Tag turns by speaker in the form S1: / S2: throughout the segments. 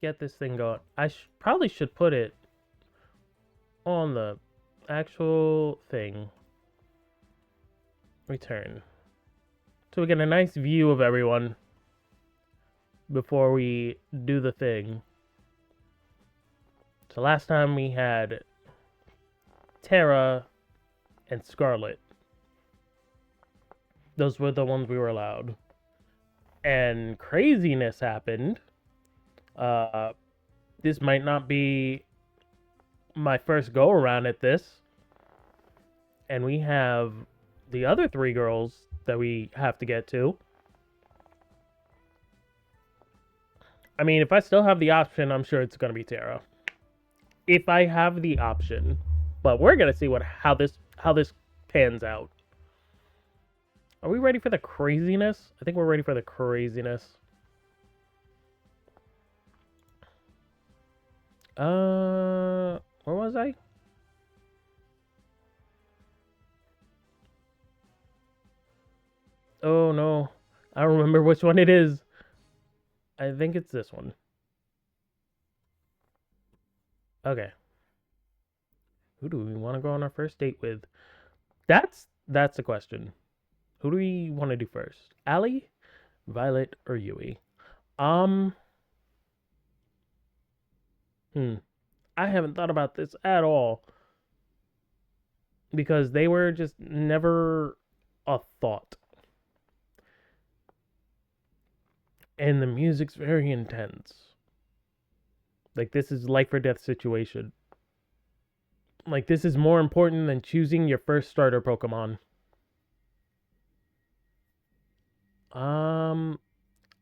S1: get this thing going. I probably should put it on the actual thing. Return. So we get a nice view of everyone before we do the thing. So last time we had Terra and Scarlet. Those were the ones we were allowed. And craziness happened. This might not be my first go around at this. And we have the other three girls that we have to get to. I mean, if I still have the option, I'm sure it's going to be Terra. If I have the option. But we're going to see how this pans out. Are we ready for the craziness? I think we're ready for the craziness. Where was I? Oh no. I don't remember which one it is. I think it's this one. Okay. Who do we want to go on our first date with? That's the question. Who do we want to do first? Allie, Violet, or Yui? I haven't thought about this at all. Because they were just never a thought. And the music's very intense. Like, this is life or death situation. Like, this is more important than choosing your first starter Pokemon.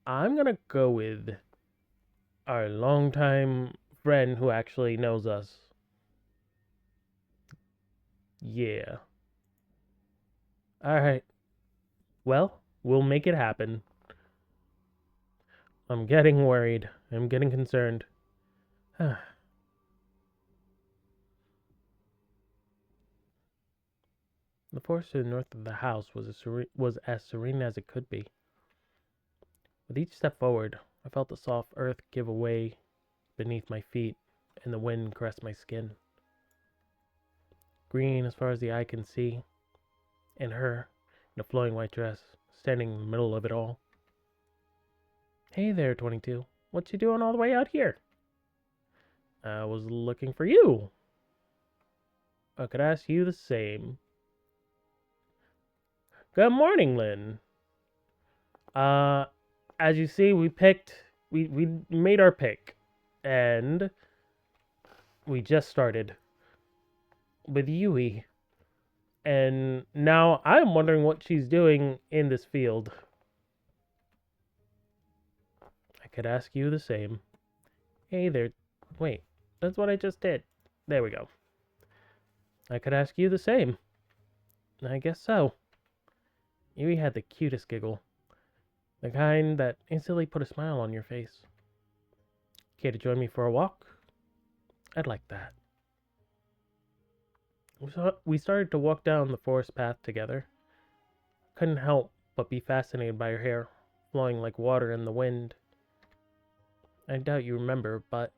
S1: I'm gonna go with our longtime friend who actually knows us. Yeah. Alright. Well, we'll make it happen. I'm getting worried. I'm getting concerned. The forest to the north of the house was as serene as it could be. With each step forward, I felt the soft earth give way beneath my feet and the wind caress my skin. Green as far as the eye can see, and her, in a flowing white dress, standing in the middle of it all. Hey there, 22. What you doing all the way out here? I was looking for you. I could ask you the same. Good morning, Lynn. As you see, we made our pick, and we just started with Yui, and now I'm wondering what she's doing in this field. I could ask you the same. Hey there. Wait, that's what I just did. There we go. I could ask you the same. I guess so. Yui had the cutest giggle. The kind that instantly put a smile on your face. Care to join me for a walk? I'd like that. We started to walk down the forest path together. Couldn't help but be fascinated by her hair, flowing like water in the wind. I doubt you remember, but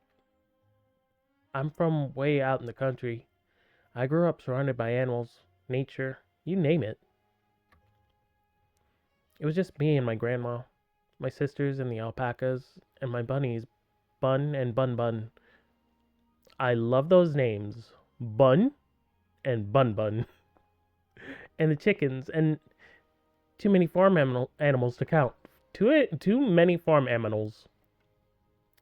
S1: I'm from way out in the country. I grew up surrounded by animals, nature, you name it. It was just me and my grandma, my sisters and the alpacas, and my bunnies, Bun and Bun Bun. I love those names, Bun and Bun Bun. And the chickens, and too many farm animals to count. Too many farm animals.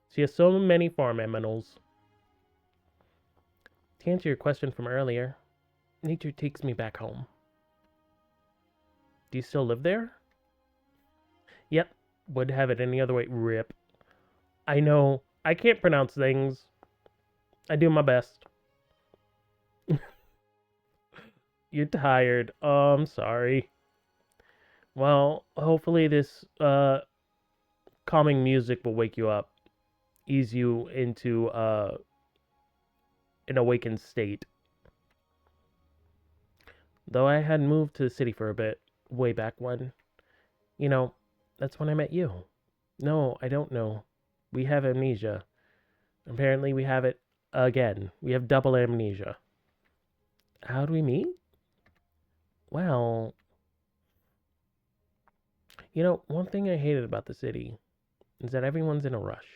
S1: She has so many farm animals. To answer your question from earlier, nature takes me back home. Do you still live there? Yep, would have it any other way. Rip. I know, I can't pronounce things. I do my best. You're tired. Oh, I'm sorry. Well, hopefully this calming music will wake you up. Ease you into an awakened state. Though I had moved to the city for a bit, way back when. You know, that's when I met you. No, I don't know. We have amnesia. Apparently, we have it again. We have double amnesia. How do we meet? Well, one thing I hated about the city is that everyone's in a rush.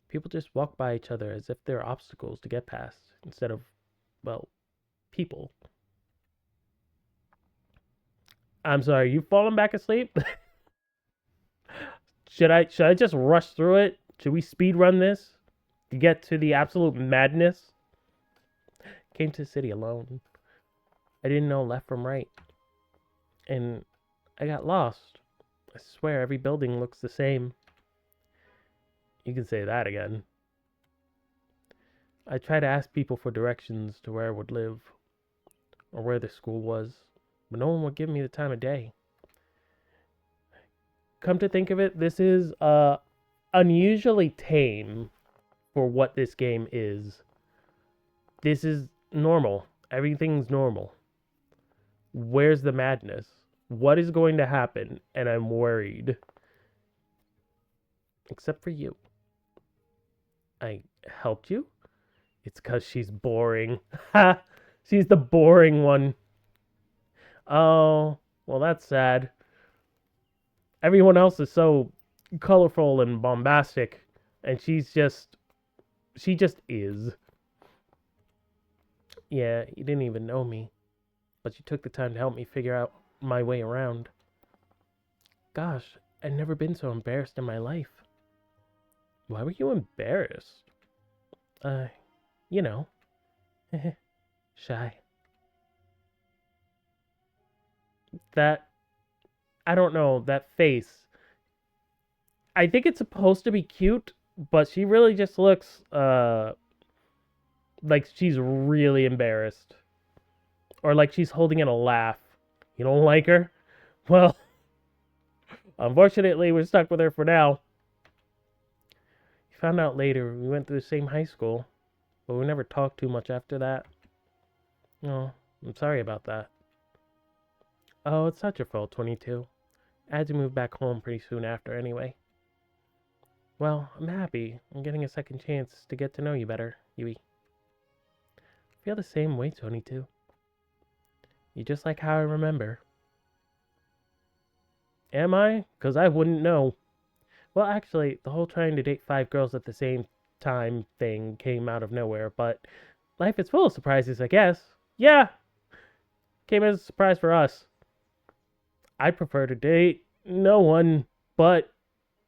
S1: People just walk by each other as if they're obstacles to get past instead of, well, people. I'm sorry, you fallen back asleep? should I just rush through it? Should we speed run this to get to the absolute madness? Came to the city alone. I didn't know left from right. And I got lost. I swear every building looks the same. You can say that again. I tried to ask people for directions to where I would live or where the school was, but no one would give me the time of day. Come to think of it, this is unusually tame for what this game is. This is normal. Everything's normal. Where's the madness? What is going to happen? And I'm worried. Except for you. I helped you? It's because she's boring. Ha! She's the boring one. Oh, well, that's sad. Everyone else is so colorful and bombastic, and she just is. Yeah, you didn't even know me, but you took the time to help me figure out my way around. Gosh, I've never been so embarrassed in my life. Why were you embarrassed? Uh, you know, shy. That, I don't know, that face. I think it's supposed to be cute, but she really just looks, like she's really embarrassed. Or like she's holding in a laugh. You don't like her? Well, unfortunately, we're stuck with her for now. You found out later we went to the same high school, but we never talked too much after that. Oh, I'm sorry about that. Oh, it's not your fault, 22. I had to move back home pretty soon after anyway. Well, I'm happy. I'm getting a second chance to get to know you better, Yui. I feel the same way, 22. You're just like how I remember. Am I? Because I wouldn't know. Well, actually, the whole trying to date 5 girls at the same time thing came out of nowhere, but life is full of surprises, I guess. Yeah, came as a surprise for us. I'd prefer to date no one, but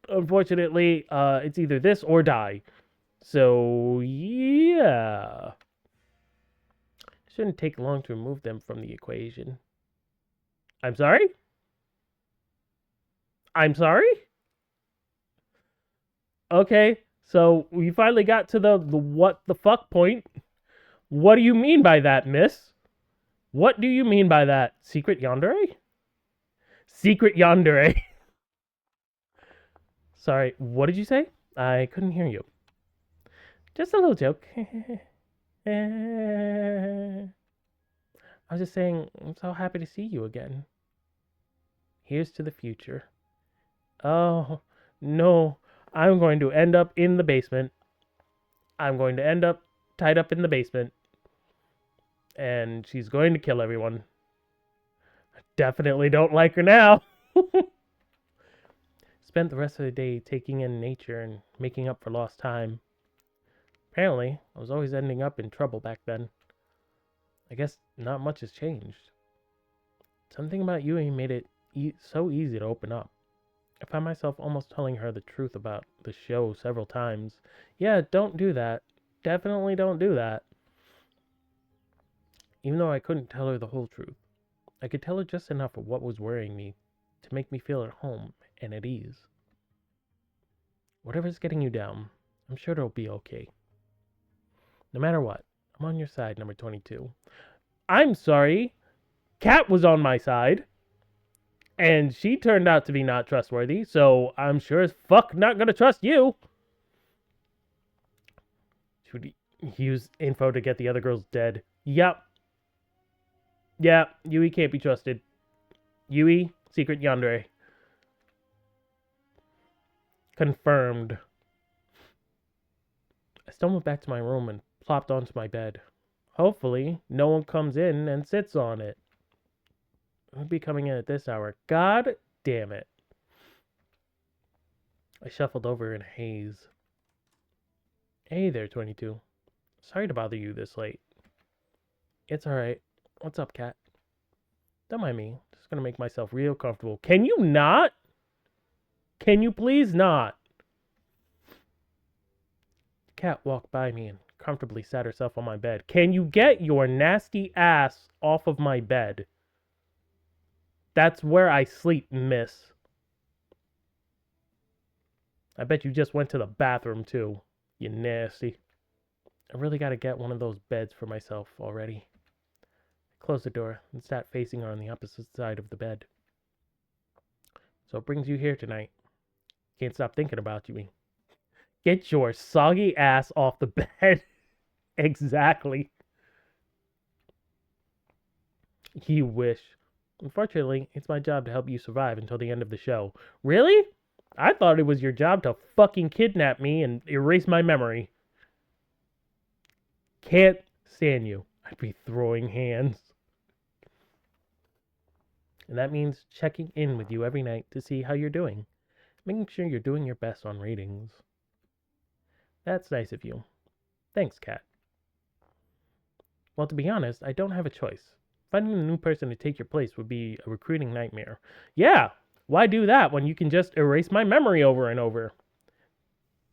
S1: unfortunately, it's either this or die. So, yeah. Shouldn't take long to remove them from the equation. I'm sorry? I'm sorry? Okay, so we finally got to the what the fuck point. What do you mean by that, miss? What do you mean by that? Secret yandere? Secret yandere. Sorry, what did you say? I couldn't hear you. Just a little joke. I was just saying, I'm so happy to see you again. Here's to the future. Oh, no. I'm going to end up in the basement. I'm going to end up tied up in the basement. And she's going to kill everyone. I definitely don't like her now. Spent the rest of the day taking in nature and making up for lost time. Apparently, I was always ending up in trouble back then. I guess not much has changed. Something about Yui made it so easy to open up. I found myself almost telling her the truth about the show several times. Yeah, don't do that. Definitely don't do that. Even though I couldn't tell her the whole truth, I could tell her just enough of what was worrying me to make me feel at home and at ease. Whatever's getting you down, I'm sure it'll be okay. No matter what, I'm on your side, number 22. I'm sorry. Kat was on my side. And she turned out to be not trustworthy, so I'm sure as fuck not gonna trust you. Should he use info to get the other girls dead? Yep. Yeah, Yui can't be trusted. Yui, secret yandere. Confirmed. stumbled back to my room and plopped onto my bed. Hopefully, no one comes in and sits on it. Who'd be coming in at this hour? God damn it. I shuffled over in a haze. Hey there, 22. Sorry to bother you this late. It's alright. What's up, Cat? Don't mind me. Just gonna make myself real comfortable. Can you not? Can you please not? Cat walked by me and comfortably sat herself on my bed. Can you get your nasty ass off of my bed? That's where I sleep, miss. I bet you just went to the bathroom, too. You nasty. I really gotta get one of those beds for myself already. I closed the door and sat facing her on the opposite side of the bed. So what brings you here tonight? Can't stop thinking about you. Get your soggy ass off the bed. Exactly. You wish. Unfortunately, it's my job to help you survive until the end of the show. Really? I thought it was your job to fucking kidnap me and erase my memory. Can't stand you. I'd be throwing hands. And that means checking in with you every night to see how you're doing. Making sure you're doing your best on ratings. That's nice of you. Thanks, Cat. Well, to be honest, I don't have a choice. Finding a new person to take your place would be a recruiting nightmare. Yeah, why do that when you can just erase my memory over and over?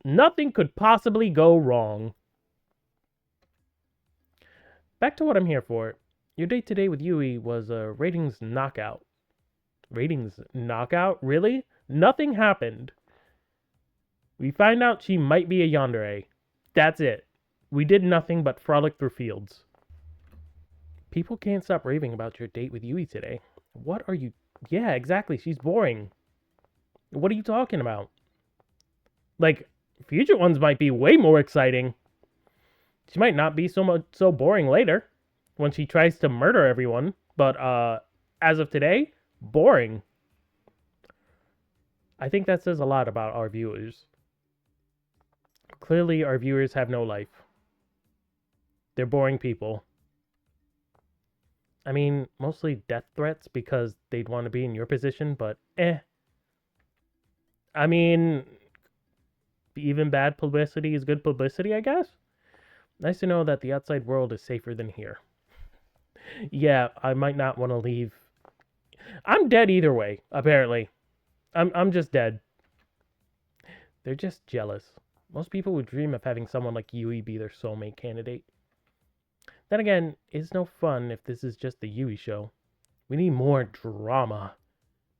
S1: Nothing could possibly go wrong. Back to what I'm here for. Your date today with Yui was a ratings knockout. Ratings knockout? Really? Nothing happened. We find out she might be a yandere. That's it. We did nothing but frolic through fields. People can't stop raving about your date with Yui today. What are you... Yeah, exactly. She's boring. What are you talking about? Like, future ones might be way more exciting. She might not be so boring later when she tries to murder everyone. But as of today, boring. I think that says a lot about our viewers. Clearly, our viewers have no life. They're boring people. I mean, mostly death threats because they'd want to be in your position, but I mean, even bad publicity is good publicity, I guess. Nice to know that the outside world is safer than here. Yeah, I might not want to leave. I'm dead either way, apparently. I'm just dead. They're just jealous. Most people would dream of having someone like Yui be their soulmate candidate. Then again, it's no fun if this is just the Yui show. We need more drama,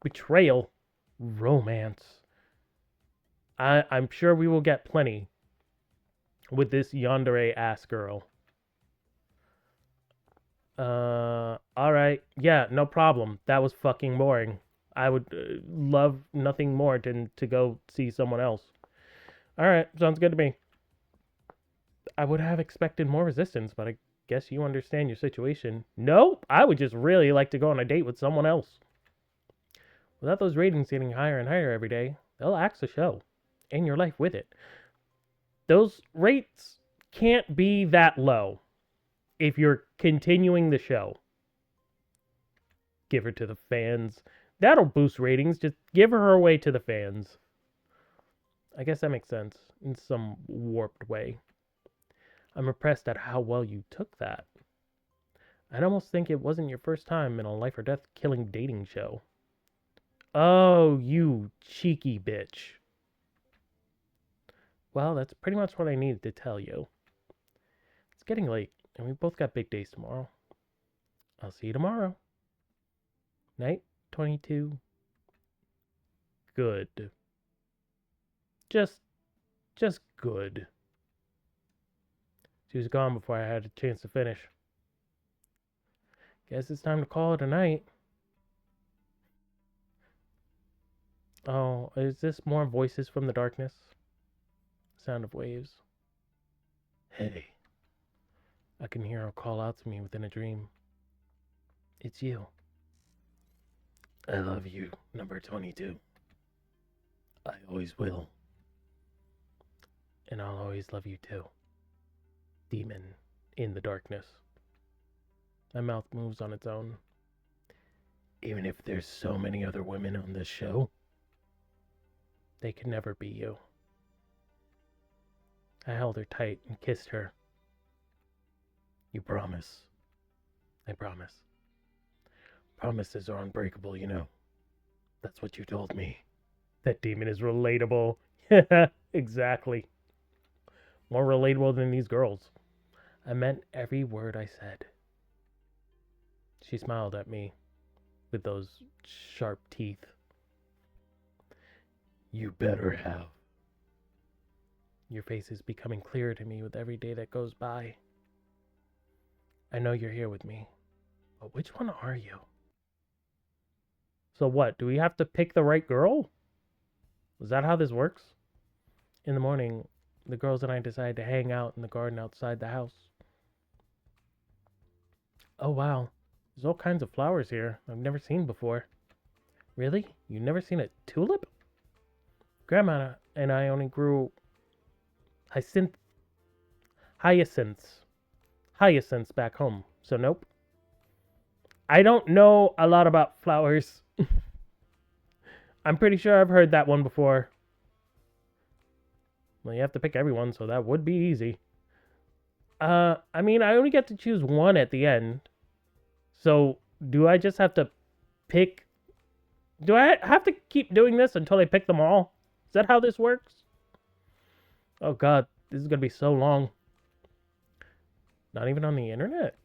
S1: betrayal, romance. I'm sure we will get plenty with this yandere ass girl. Alright. Yeah, no problem. That was fucking boring. I would love nothing more than to go see someone else. Alright, sounds good to me. I would have expected more resistance, but I guess you understand your situation. No, I would just really like to go on a date with someone else. Without those ratings getting higher and higher every day, they'll axe the show. And your life with it. Those rates can't be that low if you're continuing the show. Give her to the fans. That'll boost ratings. Just give her away to the fans. I guess that makes sense in some warped way. I'm impressed at how well you took that. I'd almost think it wasn't your first time in a life or death killing dating show. Oh, you cheeky bitch. Well, that's pretty much what I needed to tell you. It's getting late, and we both got big days tomorrow. I'll see you tomorrow. Night 22. Good. Just good. She was gone before I had a chance to finish. Guess it's time to call it a night. Oh, is this more voices from the darkness? Sound of waves. Hey. I can hear her call out to me within a dream. It's you. I love you, number 22. I always will. And I'll always love you too. demon in the darkness. My mouth moves on its own. Even if there's so many other women on this show, they can never be you. I held her tight and kissed her. You promise? I promise. Promises are unbreakable, you know. That's what you told me. That demon is relatable. Exactly. More relatable than these girls. I meant every word I said. She smiled at me with those sharp teeth. You better have. Your face is becoming clearer to me with every day that goes by. I know you're here with me, but which one are you? So what, do we have to pick the right girl? Is that how this works? In the morning, the girls and I decided to hang out in the garden outside the house. Oh wow, there's all kinds of flowers here I've never seen before. Really? You've never seen a tulip? Grandma and I only grew hyacinths back home, so nope. I don't know a lot about flowers. I'm pretty sure I've heard that one before. Well, you have to pick everyone, so that would be easy. I mean, I only get to choose one at the end. So, do I just have to pick... Do I have to keep doing this until I pick them all? Is that how this works? Oh god, this is gonna be so long. Not even on the internet?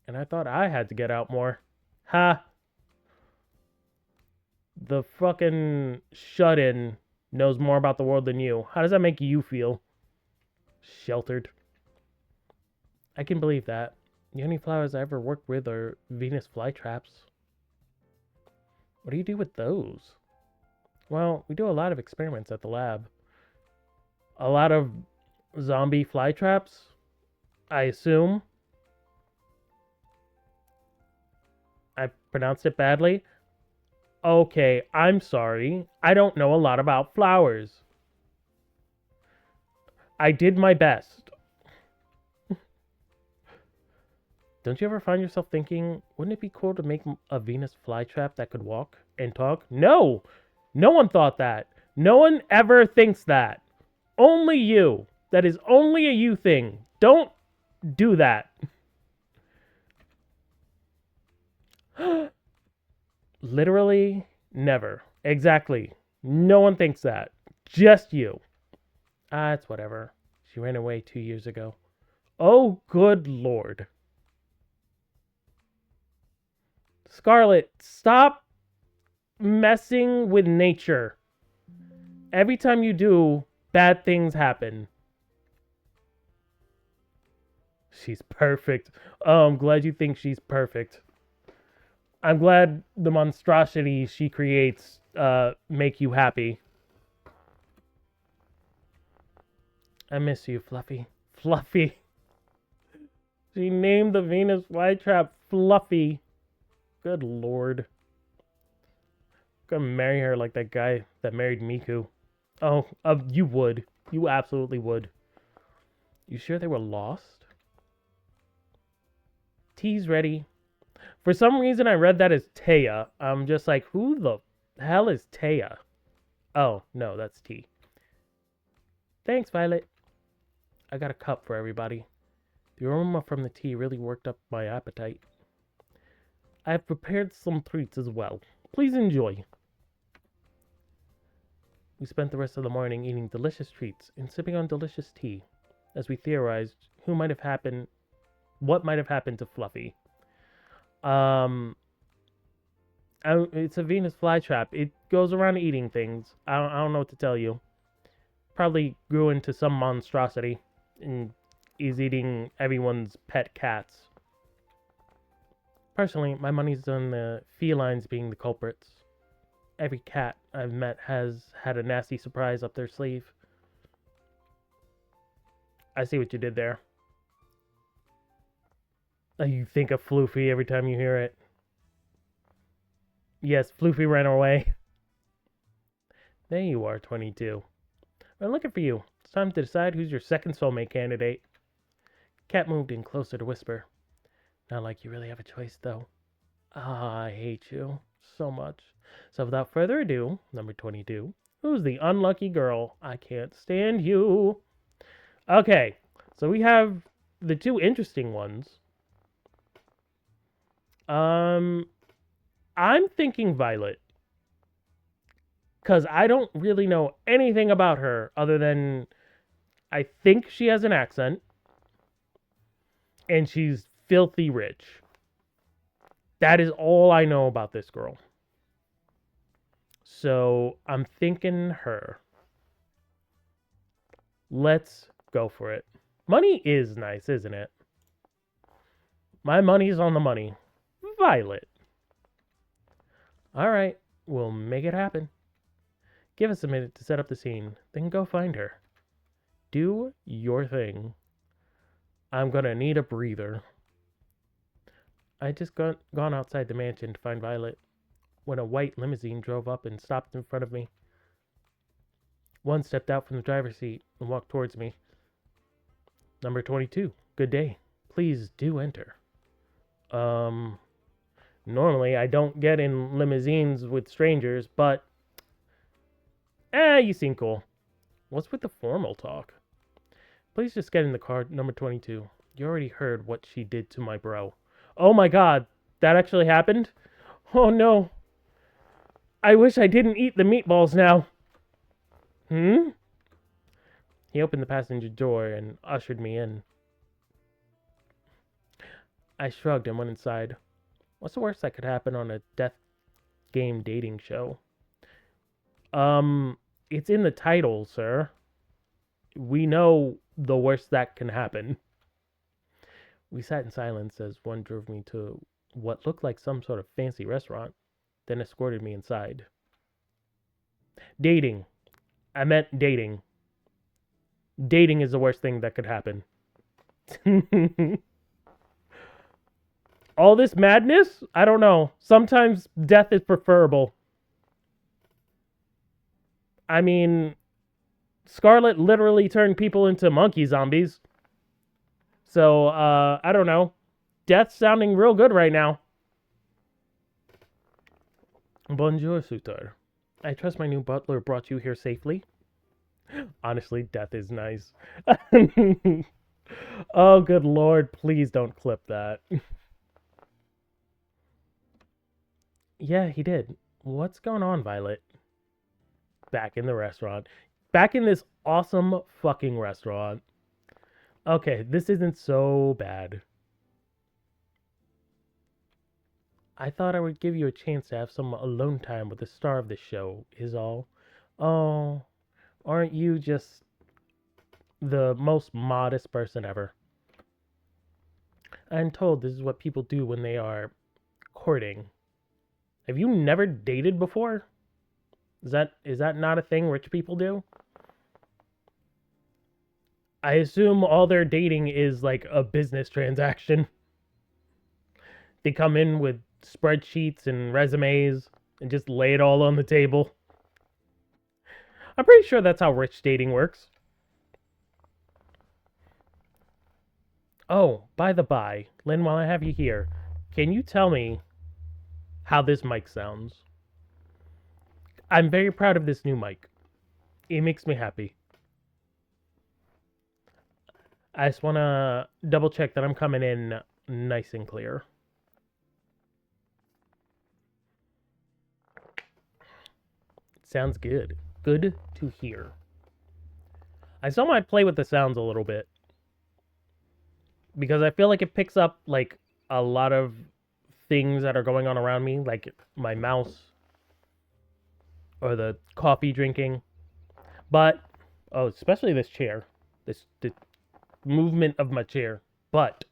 S1: And I thought I had to get out more. Ha! The fucking shut-in knows more about the world than you. How does that make you feel? Sheltered. I can believe that. The only flowers I ever worked with are Venus flytraps. What do you do with those? Well, we do a lot of experiments at the lab. A lot of zombie flytraps, I assume. I pronounced it badly. Okay, I'm sorry. I don't know a lot about flowers. I did my best. Don't you ever find yourself thinking, wouldn't it be cool to make a Venus flytrap that could walk and talk? No! No one thought that. No one ever thinks that. Only you. That is only a you thing. Don't do that. Literally never. Exactly. No one thinks that. Just you. Ah, it's whatever. She ran away 2 years ago. Oh, good lord. Scarlet, stop messing with nature. Every time you do, bad things happen. She's perfect. Oh, I'm glad you think she's perfect. I'm glad the monstrosities she creates make you happy. I miss you, Fluffy. Fluffy. She named the Venus flytrap Fluffy. Good lord. I'm gonna marry her like that guy that married Miku. Oh, you would. You absolutely would. You sure they were lost? Tea's ready. For some reason, I read that as Taya. I'm just like, who the hell is Taya? Oh, no, that's tea. Thanks, Violet. I got a cup for everybody. The aroma from the tea really worked up my appetite. I have prepared some treats as well. Please enjoy. We spent the rest of the morning eating delicious treats and sipping on delicious tea, as we theorized what might have happened to Fluffy. It's a Venus flytrap. It goes around eating things. I don't know what to tell you. Probably grew into some monstrosity and is eating everyone's pet cats. Personally, my money's on the felines being the culprits. Every cat I've met has had a nasty surprise up their sleeve. I see what you did there. You think of Floofy every time you hear it. Yes, Floofy ran away. There you are, 22. I'm looking for you. It's time to decide who's your second soulmate candidate. Cat moved in closer to whisper. Not like you really have a choice, though. Ah, I hate you so much. So without further ado, number 22. Who's the unlucky girl? I can't stand you. Okay, so we have the two interesting ones. I'm thinking Violet. Because I don't really know anything about her other than I think she has an accent and she's filthy rich. That is all I know about this girl. So I'm thinking her. Let's go for it. Money is nice, isn't it? My money's on the money. Violet. All right, we'll make it happen. Give us a minute to set up the scene, then go find her. Do your thing. I'm gonna need a breather. I just gone outside the mansion to find Violet when a white limousine drove up and stopped in front of me. One stepped out from the driver's seat and walked towards me. Number 22. Good day. Please do enter. Normally I don't get in limousines with strangers, but you seem cool. What's with the formal talk? Please just get in the car, number 22. You already heard what she did to my bro. Oh my god, that actually happened? Oh no. I wish I didn't eat the meatballs now. He opened the passenger door and ushered me in. I shrugged and went inside. What's the worst that could happen on a death game dating show? It's in the title, sir. We know the worst that can happen. We sat in silence as one drove me to what looked like some sort of fancy restaurant, then escorted me inside. Dating. I meant dating. Dating is the worst thing that could happen. All this madness? I don't know. Sometimes death is preferable. I mean, Scarlet literally turned people into monkey zombies. So, I don't know. Death's sounding real good right now. Bonjour, Sutar. I trust my new butler brought you here safely. Honestly, death is nice. Oh, good lord, please don't clip that. Yeah, he did. What's going on, Violet? Back in the restaurant. Back in this awesome fucking restaurant. Okay, this isn't so bad. I thought I would give you a chance to have some alone time with the star of the show, is all. Oh, aren't you just the most modest person ever? I'm told this is what people do when they are courting. Have you never dated before? Is that not a thing rich people do? I assume all their dating is like a business transaction. They come in with spreadsheets and resumes and just lay it all on the table. I'm pretty sure that's how rich dating works. Oh, by the by, Lynn, while I have you here, can you tell me how this mic sounds? I'm very proud of this new mic. It makes me happy. I just want to double check that I'm coming in nice and clear. Sounds good. Good to hear. I still might play with the sounds a little bit, because I feel like it picks up like a lot of things that are going on around me, like my mouse or the coffee drinking. But especially this chair, the movement of my chair. But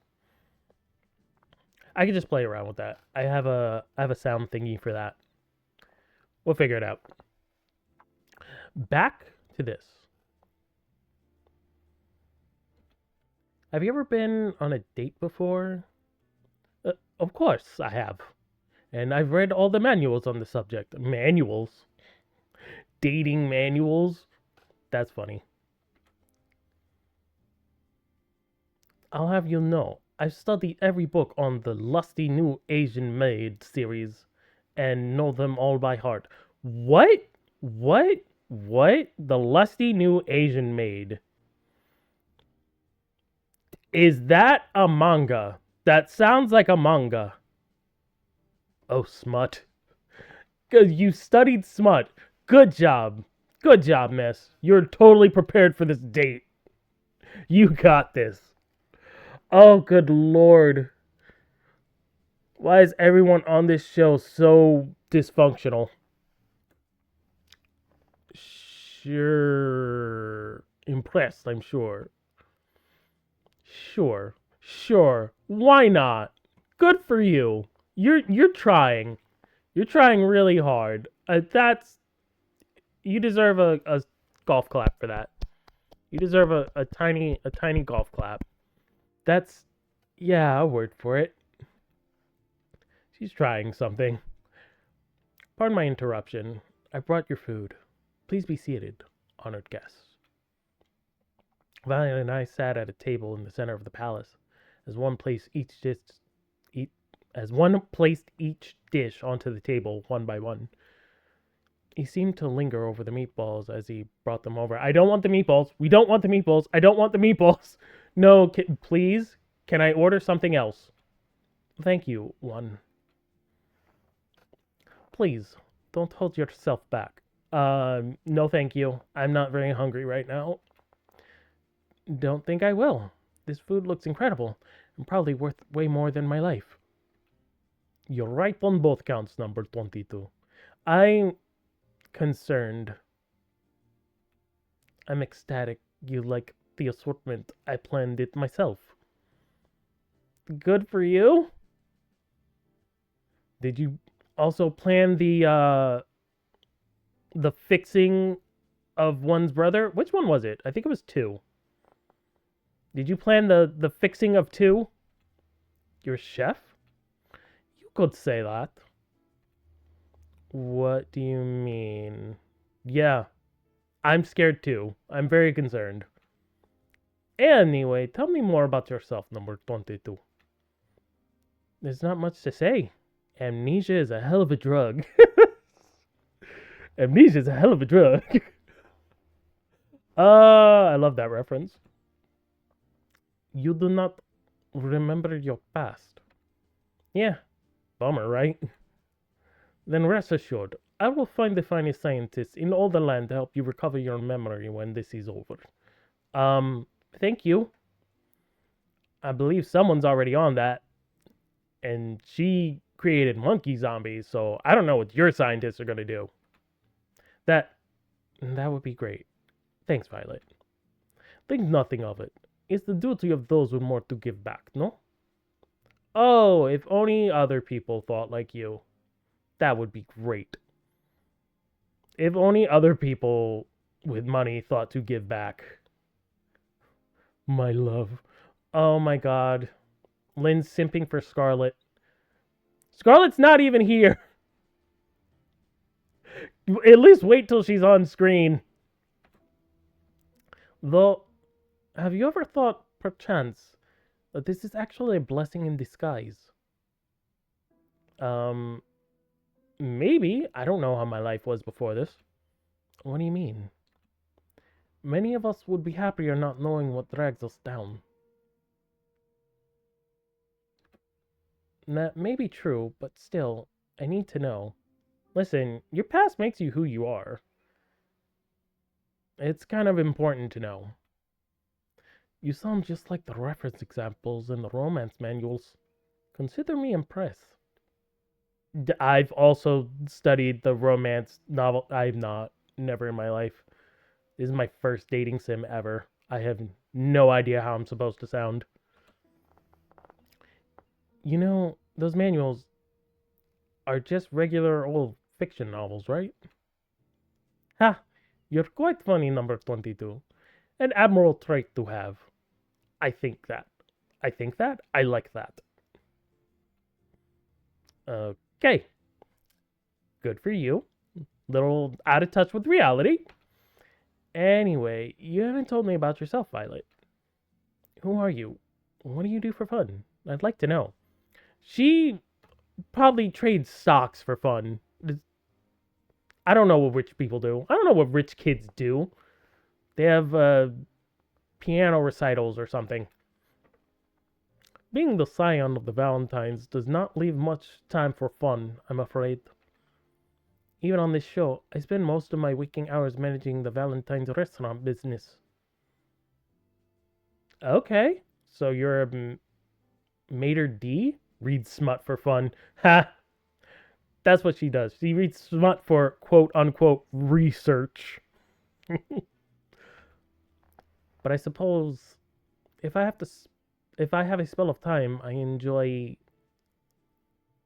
S1: I can just play around with that. I have a sound thingy for that. We'll figure it out. Back to this. Have you ever been on a date before? Of course I have. And I've read all the manuals on the subject. Manuals? Dating manuals? That's funny. I'll have you know, I've studied every book on the Lusty New Asian Maid series and know them all by heart. What? What? What? The Lusty New Asian Maid. Is that a manga? That sounds like a manga. Oh, smut. Because you studied smut. Good job. Good job, miss. You're totally prepared for this date. You got this. Oh, good lord. Why is everyone on this show so dysfunctional? Sure. Impressed, I'm sure. Sure. Why not? Good for you. You're trying. You're trying really hard. That's you deserve a golf clap for that. You deserve a tiny golf clap. That's yeah, a word for it. She's trying something. Pardon my interruption. I brought your food. Please be seated, honored guests. Valiant and I sat at a table in the center of the palace, as one placed each dish, eat, as one placed each dish onto the table one by one. He seemed to linger over the meatballs as he brought them over. I don't want the meatballs. We don't want the meatballs. I don't want the meatballs. No, please. Can I order something else? Thank you, one. Please, don't hold yourself back. No, thank you. I'm not very hungry right now. Don't think I will. This food looks incredible and probably worth way more than my life. You're right on both counts, number 22. I'm concerned. I'm ecstatic you like the assortment. I planned it myself. Good for you. Did you also plan the fixing of one's brother? Which one was it? I think it was 2. Did you plan the fixing of 2? Your chef? You could say that. What do you mean? Yeah, I'm scared too. I'm very concerned. Anyway, tell me more about yourself, number 22. There's not much to say. Amnesia is a hell of a drug. Amnesia is a hell of a drug. I love that reference. You do not remember your past. Yeah, bummer, right? Then rest assured, I will find the finest scientists in all the land to help you recover your memory when this is over. Thank you. I believe someone's already on that. And she created monkey zombies, so I don't know what your scientists are gonna do. That would be great. Thanks, Violet. Think nothing of it. It's the duty of those with more to give back, no? Oh, if only other people thought like you. That would be great. If only other people with money thought to give back. My love. Oh my god. Lynn's simping for Scarlet. Scarlet's not even here. At least wait till she's on screen. Though, have you ever thought, perchance, that this is actually a blessing in disguise? Maybe. I don't know how my life was before this. What do you mean? Many of us would be happier not knowing what drags us down. That may be true, but still, I need to know. Listen, your past makes you who you are. It's kind of important to know. You sound just like the reference examples in the romance manuals. Consider me impressed. I've also studied the romance novel. I've not. Never in my life. This is my first dating sim ever. I have no idea how I'm supposed to sound. You know, those manuals are just regular old fiction novels, right? Ha! You're quite funny, number 22. An admirable trait to have. I think that. I think that. I like that. Okay. Good for you. Little out of touch with reality. Anyway, you haven't told me about yourself, Violet. Who are you? What do you do for fun? I'd like to know. She probably trades stocks for fun. I don't know what rich people do. I don't know what rich kids do. They have piano recitals or something. Being the scion of the Valentines does not leave much time for fun, I'm afraid. Even on this show, I spend most of my waking hours managing the Valentine's restaurant business. Okay, so you're a maitre d? Reads smut for fun. Ha! That's what she does. She reads smut for quote unquote research. But I suppose if I have to, if I have a spell of time, I enjoy.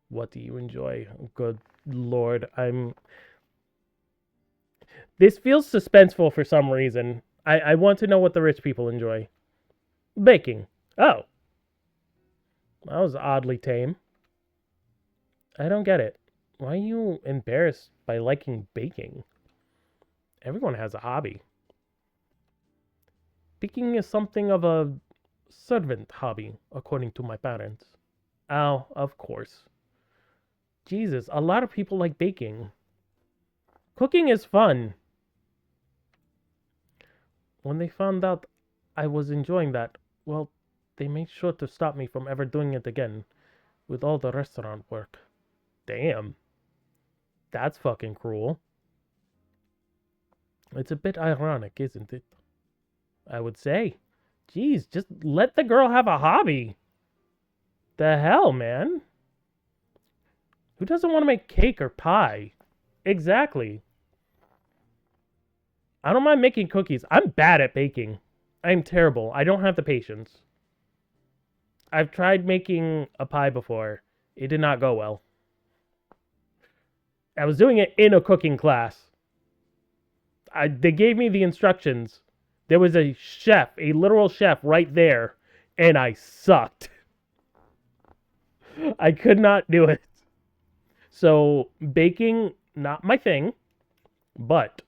S1: What do you enjoy? Good lord, I'm. This feels suspenseful for some reason. I want to know what the rich people enjoy. Baking. Oh, that was oddly tame. I don't get it. Why are you embarrassed by liking baking? Everyone has a hobby. Baking is something of a servant hobby, according to my parents. Oh, of course. Jesus, a lot of people like baking. Cooking is fun. When they found out I was enjoying that, well, they made sure to stop me from ever doing it again with all the restaurant work. Damn. That's fucking cruel. It's a bit ironic, isn't it? I would say. Jeez, just let the girl have a hobby. The hell, man? Who doesn't want to make cake or pie? Exactly. I don't mind making cookies. I'm bad at baking. I'm terrible. I don't have the patience. I've tried making a pie before. It did not go well. I was doing it in a cooking class. They gave me the instructions. There was a chef, a literal chef right there, and I sucked. I could not do it. So baking, not my thing, but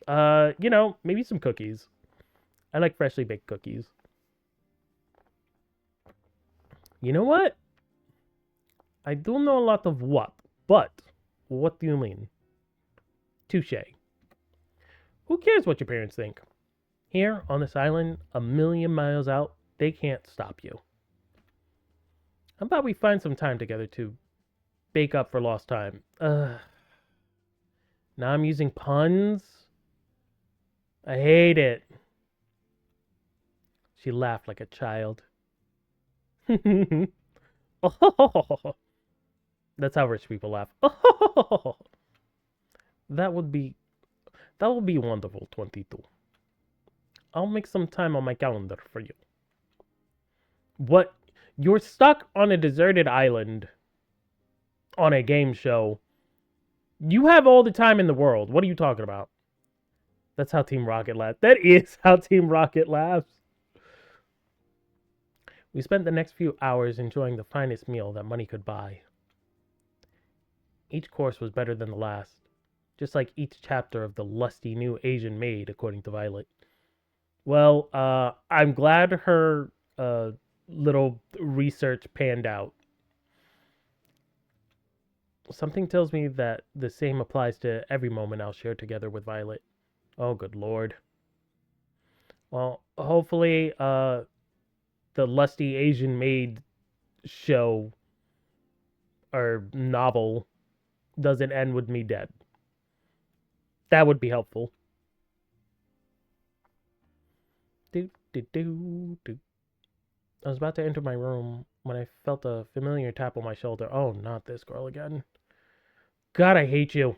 S1: maybe some cookies. I like freshly baked cookies. You know what? I do know a lot of what, but what do you mean? Touche. Who cares what your parents think? Here on this island, a million miles out, they can't stop you. How about we find some time together to bake up for lost time? Now I'm using puns? I hate it. She laughed like a child. Oh, that's how rich people laugh. Oh, that would be wonderful, 22. I'll make some time on my calendar for you. What? You're stuck on a deserted island on a game show. You have all the time in the world. What are you talking about? That's how Team Rocket laughs. That is how Team Rocket laughs. We spent the next few hours enjoying the finest meal that money could buy. Each course was better than the last, just like each chapter of the lusty new Asian maid, according to Violet. Well, I'm glad her little research panned out. Something tells me that the same applies to every moment I'll share together with Violet. Oh, good lord. Well, hopefully, the lusty Asian maid show or novel doesn't end with me dead. That would be helpful. Do, do, do, do. I was about to enter my room when I felt a familiar tap on my shoulder. Oh, not this girl again. God, I hate you.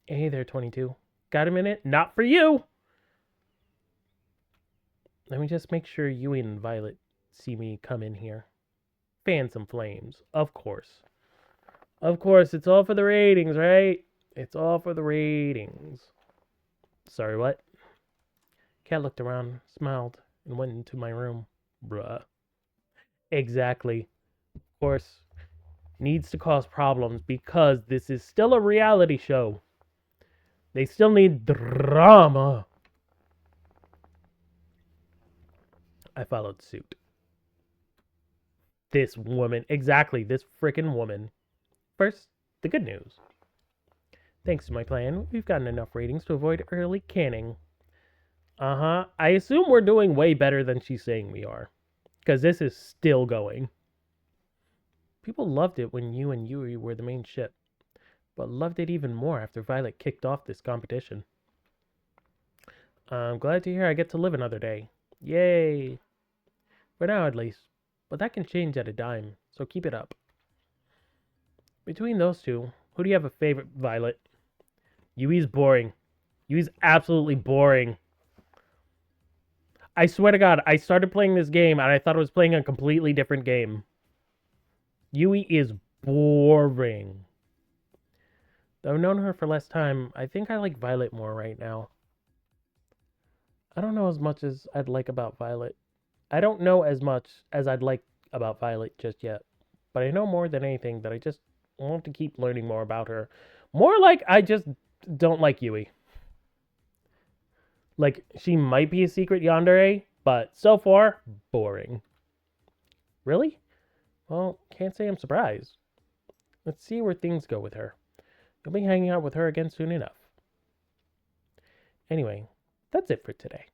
S1: Hey there, 22. Got a minute? Not for you! Let me just make sure you and Violet see me come in here. Fan some flames. Of course. Of course, it's all for the ratings, right? It's all for the ratings. Sorry, what? Cat looked around, smiled, and went into my room. Bruh. Exactly. Of course, needs to cause problems because this is still a reality show. They still need drama. I followed suit. This woman. Exactly, this frickin' woman. First, the good news. Thanks to my plan, we've gotten enough ratings to avoid early canning. Uh-huh. I assume we're doing way better than she's saying we are. Because this is still going. People loved it when you and Yui were the main ship, but loved it even more after Violet kicked off this competition. I'm glad to hear I get to live another day. Yay! For now, at least. But that can change at a dime, so keep it up. Between those two, who do you have a favorite, Violet? Yui's boring. Yui's absolutely boring. I swear to God, I started playing this game and I thought I was playing a completely different game. Yui is boring. Though I've known her for less time, I think I like Violet more right now. I don't know as much as I'd like about Violet. I don't know as much as I'd like about Violet just yet. But I know more than anything that I just want to keep learning more about her. More like I just don't like Yui. Like, she might be a secret yandere, but so far, boring. Really? Well, can't say I'm surprised. Let's see where things go with her. You'll be hanging out with her again soon enough. Anyway, that's it for today.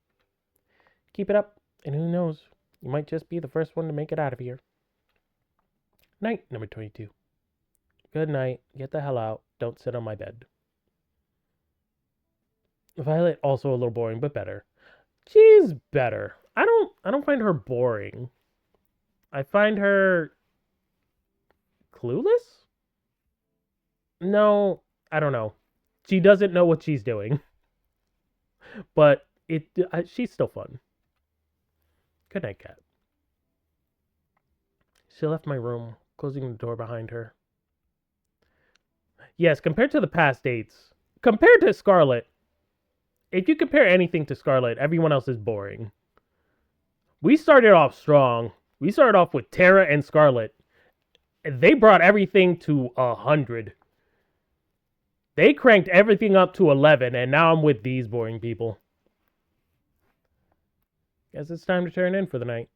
S1: Keep it up, and who knows, you might just be the first one to make it out of here. Night, number 22. Good night. Get the hell out. Don't sit on my bed. Violet also a little boring, but better. She's better. I don't find her boring. I find her clueless? No, I don't know. She doesn't know what she's doing. But she's still fun. Good night, cat. She left my room, closing the door behind her. Yes, compared to the past dates, compared to Scarlet, if you compare anything to Scarlet, everyone else is boring. We started off strong. We started off with Terra and Scarlet. They brought everything to 100. They cranked everything up to 11, and now I'm with these boring people. Guess it's time to turn in for the night.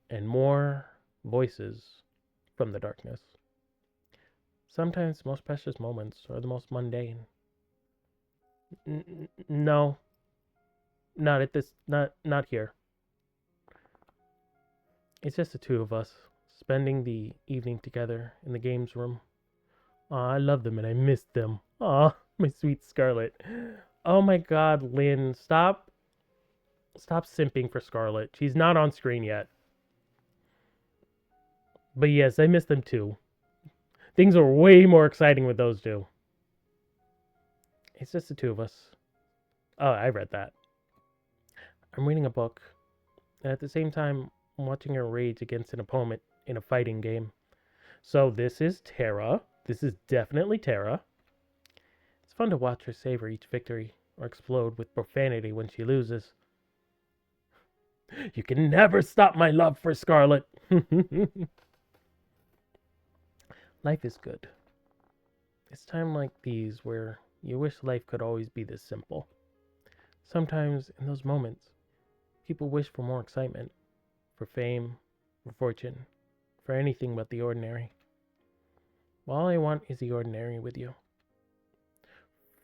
S1: And more voices from the darkness. Sometimes the most precious moments are the most mundane. No. Not at this, not here. It's just the two of us, spending the evening together in the games room. Aw, I love them and I miss them. Aw, my sweet Scarlet. Oh my god, Lynn, stop simping for Scarlet. She's not on screen yet. But yes, I miss them too. Things are way more exciting with those two. It's just the two of us. Oh, I read that. I'm reading a book, and at the same time, I'm watching her rage against an opponent in a fighting game. So this is Terra. This is definitely Terra. It's fun to watch her savor each victory or explode with profanity when she loses. You can never stop my love for Scarlet. Life is good. It's times like these where you wish life could always be this simple. Sometimes in those moments, people wish for more excitement, for fame, for fortune, for anything but the ordinary. All I want is the ordinary with you.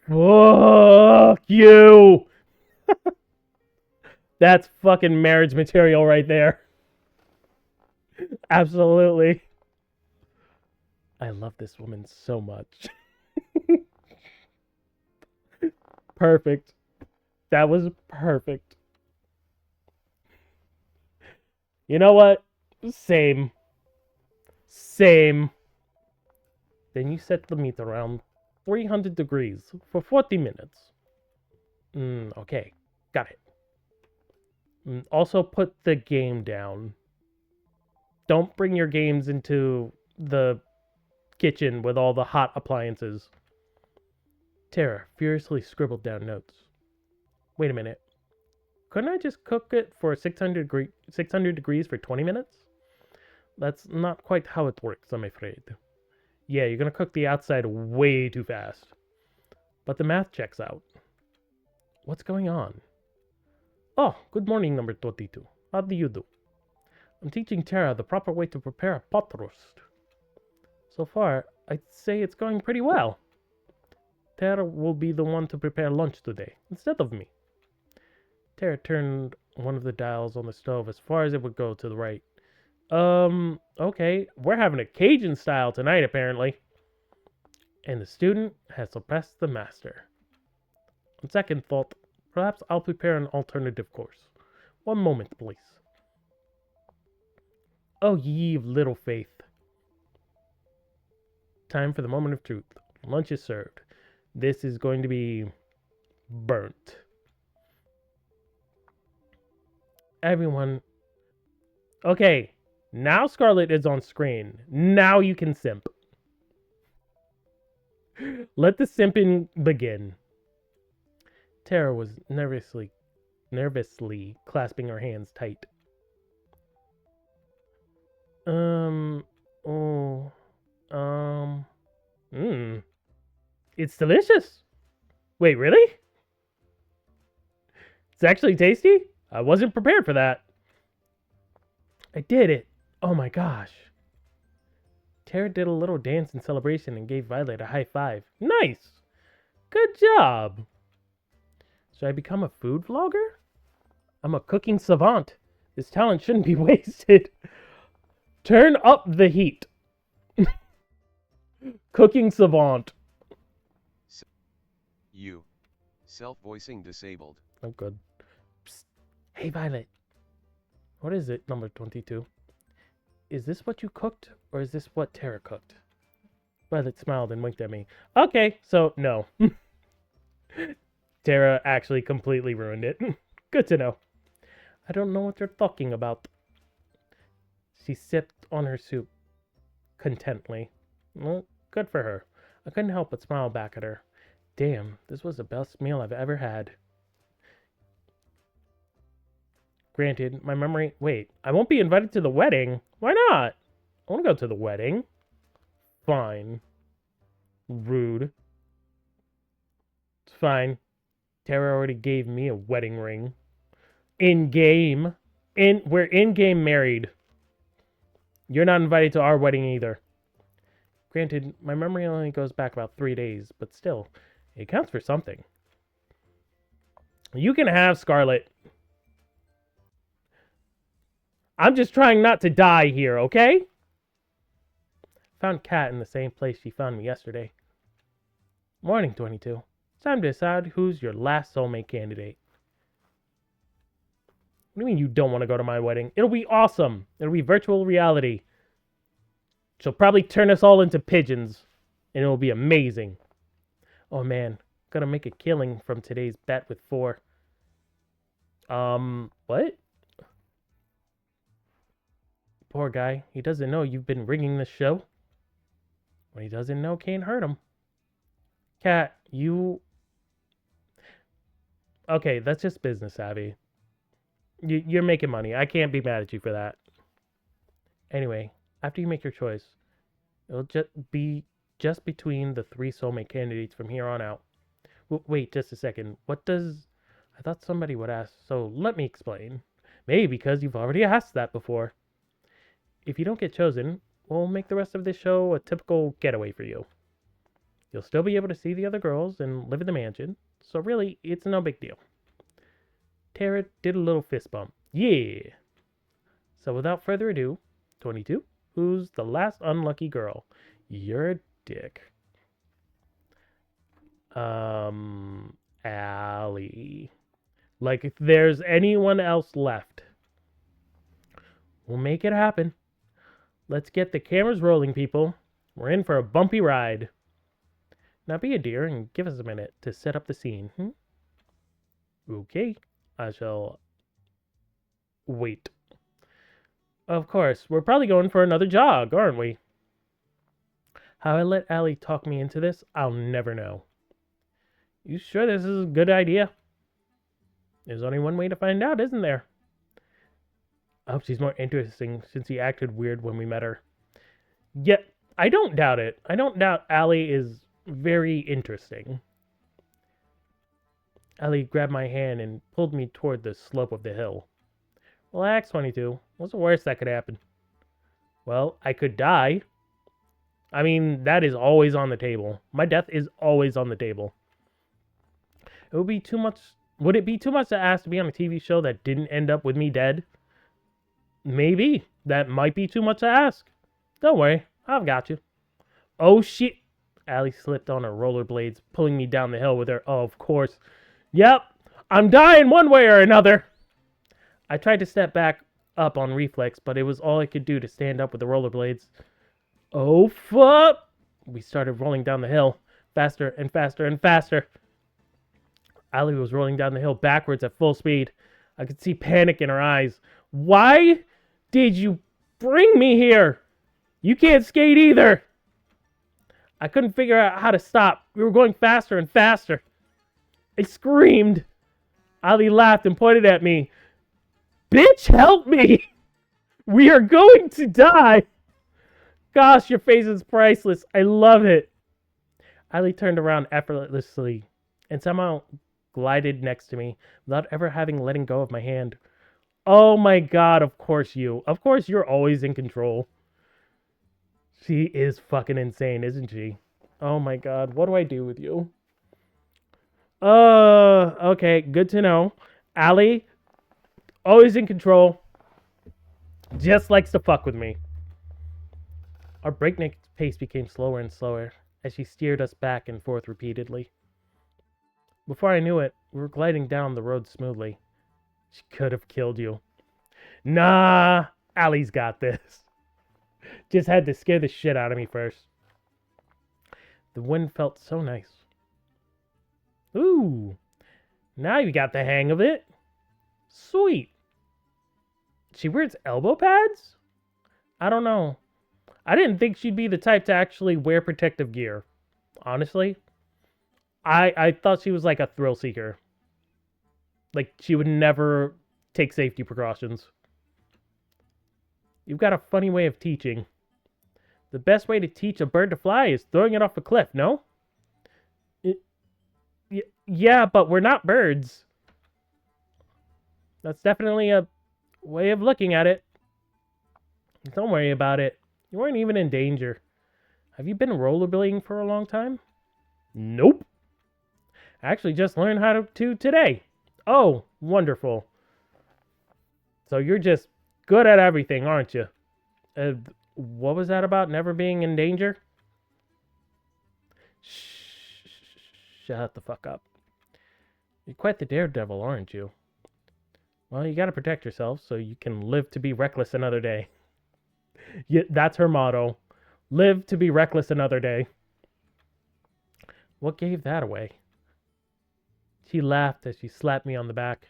S1: Fuck you! That's fucking marriage material right there. Absolutely. I love this woman so much. Perfect. That was perfect. You know what? Same. Then you set the meat around 300 degrees for 40 minutes. Okay. Got it. Also put the game down. Don't bring your games into the kitchen with all the hot appliances. Terra furiously scribbled down notes. Wait a minute. Couldn't I just cook it for 600 degrees for 20 minutes? That's not quite how it works, I'm afraid. Yeah, you're gonna cook the outside way too fast. But the math checks out. What's going on? Oh, good morning, number 22. How do you do? I'm teaching Tara the proper way to prepare a pot roast. So far, I'd say it's going pretty well. Tara will be the one to prepare lunch today, instead of me. Tara turned one of the dials on the stove as far as it would go to the right. Okay, we're having a Cajun style tonight, apparently. And the student has suppressed the master. On second thought, perhaps I'll prepare an alternative course. One moment, please. Oh, ye of little faith. Time for the moment of truth. Lunch is served. This is going to be burnt. Everyone. Okay, now Scarlet is on screen. Now you can simp. Let the simping begin. Tara was nervously clasping her hands tight. Oh, It's delicious. Wait, really? It's actually tasty? I wasn't prepared for that. I did it. Oh my gosh. Tara did a little dance in celebration and gave Violet a high five. Nice. Good job. Should I become a food vlogger? I'm a cooking savant. This talent shouldn't be wasted. Turn up the heat. Cooking savant.
S2: You. Self-voicing disabled.
S1: Oh, good. Psst. Hey, Violet. What is it, number 22? Is this what you cooked, or is this what Tara cooked? Violet smiled and winked at me. Okay, so no. Tara actually completely ruined it. Good to know. I don't know what you're talking about. She sipped on her soup contently. Well, good for her. I couldn't help but smile back at her. Damn, this was the best meal I've ever had. Granted, my memory... Wait, I won't be invited to the wedding? Why not? I want to go to the wedding. Fine. Rude. It's fine. Tara already gave me a wedding ring. In-game. We're in-game married. You're not invited to our wedding either. Granted, my memory only goes back about 3 days, but still, it counts for something. You can have Scarlet. I'm just trying not to die here, okay? Found Kat in the same place she found me yesterday. Morning, 22. It's time to decide who's your last soulmate candidate. What do you mean you don't want to go to my wedding? It'll be awesome. It'll be virtual reality. She'll probably turn us all into pigeons, and it'll be amazing. Oh man, gotta make a killing from today's bet with 4. What? Poor guy. He doesn't know you've been ringing this show. What he doesn't know can't hurt him. Kat, you... Okay, that's just business, Abby. You're making money. I can't be mad at you for that. Anyway, after you make your choice, it'll just be between the 3 soulmate candidates from here on out. Wait, just a second. What does... I thought somebody would ask, so let me explain. Maybe because you've already asked that before. If you don't get chosen, we'll make the rest of this show a typical getaway for you. You'll still be able to see the other girls and live in the mansion, so really, it's no big deal. Tara did a little fist bump. Yeah! So without further ado, 22, who's the last unlucky girl? You're a dick. Allie. Like, if there's anyone else left, we'll make it happen. Let's get the cameras rolling, people. We're in for a bumpy ride. Now be a dear and give us a minute to set up the scene. Okay, I shall wait. Of course, we're probably going for another jog, aren't we? How I let Allie talk me into this, I'll never know. You sure this is a good idea? There's only one way to find out, isn't there? I hope she's more interesting since she acted weird when we met her. Yet, I don't doubt it. I don't doubt Allie is very interesting. Allie grabbed my hand and pulled me toward the slope of the hill. Relax, 22. What's the worst that could happen? Well, I could die. I mean, that is always on the table. My death is always on the table. It would be too much. Would it be too much to ask to be on a TV show that didn't end up with me dead? Maybe. That might be too much to ask. Don't worry, I've got you. Oh shit. Allie slipped on her rollerblades, pulling me down the hill with her. Oh, of course. Yep, I'm dying one way or another. I tried to step back up on reflex, but it was all I could do to stand up with the rollerblades. Oh, fuck! We started rolling down the hill, faster and faster and faster. Allie was rolling down the hill backwards at full speed. I could see panic in her eyes. Why did you bring me here? You can't skate either. I couldn't figure out how to stop. We were going faster and faster. I screamed. Ali laughed and pointed at me. Bitch, help me! We are going to die! Gosh, your face is priceless. I love it. Ali turned around effortlessly and somehow glided next to me without ever having letting go of my hand. Oh my god, of course you. Of course you're always in control. She is fucking insane, isn't she? Oh my god, what do I do with you? Okay, good to know. Ali, always in control. Just likes to fuck with me. Our breakneck pace became slower and slower as she steered us back and forth repeatedly. Before I knew it, we were gliding down the road smoothly. She could have killed you. Nah, Allie's got this. Just had to scare the shit out of me first. The wind felt so nice. Ooh, now you got the hang of it. Sweet. She wears elbow pads? I don't know. I didn't think she'd be the type to actually wear protective gear. Honestly. I thought she was like a thrill seeker. Like she would never take safety precautions. You've got a funny way of teaching. The best way to teach a bird to fly is throwing it off a cliff, no? Yeah, but we're not birds. That's definitely a way of looking at it. Don't worry about it. You weren't even in danger. Have you been rollerblading for a long time? Nope. I actually just learned how to today. Oh, wonderful. So you're just good at everything, aren't you? What was that about never being in danger? Shh. Shut the fuck up. You're quite the daredevil, aren't you? Well, you gotta protect yourself so you can live to be reckless another day. Yeah, that's her motto. Live to be reckless another day. What gave that away? She laughed as she slapped me on the back.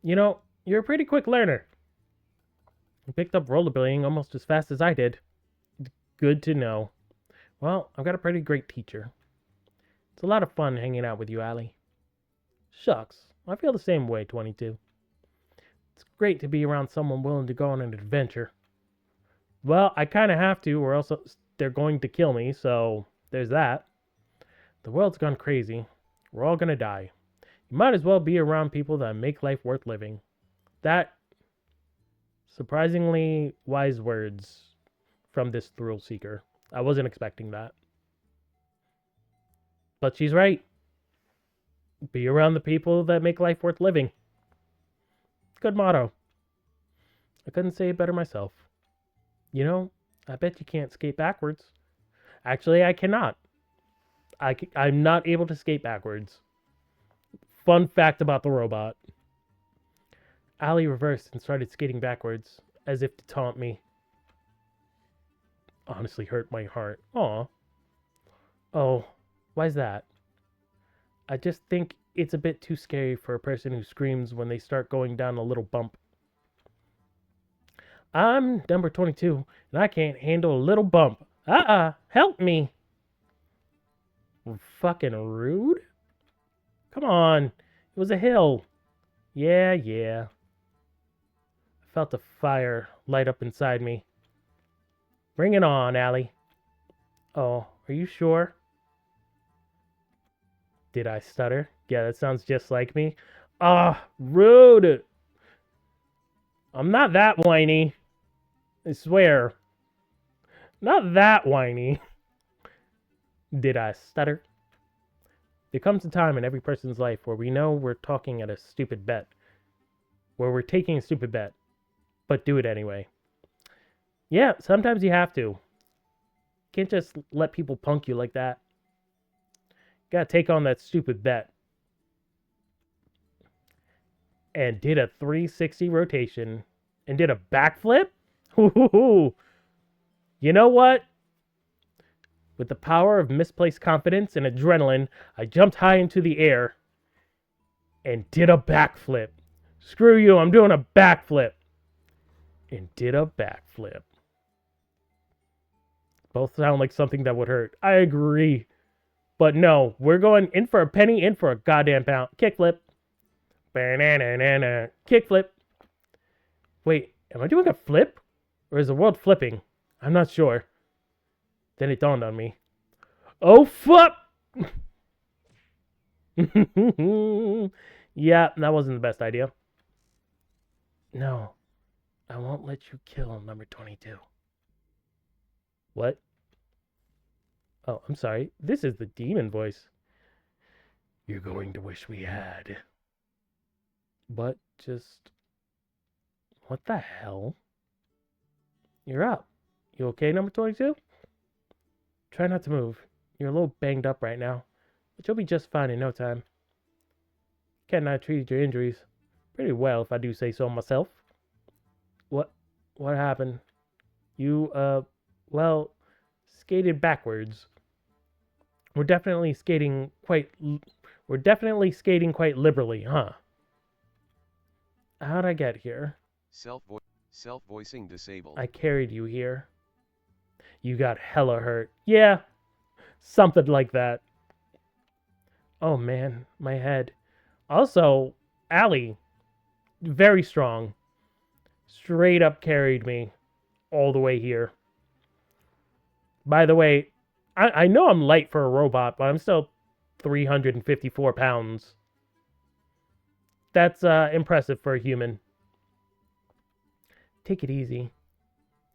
S1: You know, you're a pretty quick learner. You picked up rollerblading almost as fast as I did. Good to know. Well, I've got a pretty great teacher. It's a lot of fun hanging out with you, Allie. Shucks, I feel the same way, 22. It's great to be around someone willing to go on an adventure. Well, I kind of have to, or else they're going to kill me, so there's that. The world's gone crazy. We're all gonna die. You might as well be around people that make life worth living. That surprisingly wise words from this thrill seeker. I wasn't expecting that. But she's right. Be around the people that make life worth living. Good motto. I couldn't say it better myself. You know, I bet you can't skate backwards. Actually, I cannot. I'm not able to skate backwards. Fun fact about the robot. Allie reversed and started skating backwards, as if to taunt me. Honestly hurt my heart. Aw. Oh, why's that? I just think it's a bit too scary for a person who screams when they start going down a little bump. I'm number 22, and I can't handle a little bump. Help me. Fucking rude? Come on, it was a hill. Yeah. I felt a fire light up inside me. Bring it on, Allie. Oh, are you sure? Did I stutter? Yeah, that sounds just like me. Ah, rude. I'm not that whiny. I swear. Not that whiny. Did I stutter? There comes a time in every person's life where we know we're talking at a stupid bet. Where we're taking a stupid bet. But do it anyway. Yeah, sometimes you have to. Can't just let people punk you like that. Gotta take on that stupid bet. And did a 360 rotation. And did a backflip? Ooh. You know what? With the power of misplaced confidence and adrenaline, I jumped high into the air and did a backflip. Screw you, I'm doing a backflip. And did a backflip. Both sound like something that would hurt. I agree. But no, we're going in for a penny, in for a goddamn pound. Kickflip. Banana. Kickflip. Wait, am I doing a flip? Or is the world flipping? I'm not sure. Then it dawned on me. Oh, fuck! Yeah, that wasn't the best idea. No, I won't let you kill number 22. What? Oh, I'm sorry. This is the demon voice. You're going to wish we had. But just... What the hell? You're up. You okay, number 22? Try not to move. You're a little banged up right now, but you'll be just fine in no time. Ken and I treated your injuries pretty well, if I do say so myself. What happened? You, well, skated backwards. We're definitely skating quite liberally, huh? How'd I get here?
S2: Self-voicing disabled.
S1: I carried you here. You got hella hurt. Yeah, something like that. Oh man, my head. Also, Allie, very strong. Straight up carried me all the way here. By the way, I know I'm light for a robot, but I'm still 354 pounds. That's impressive for a human. Take it easy.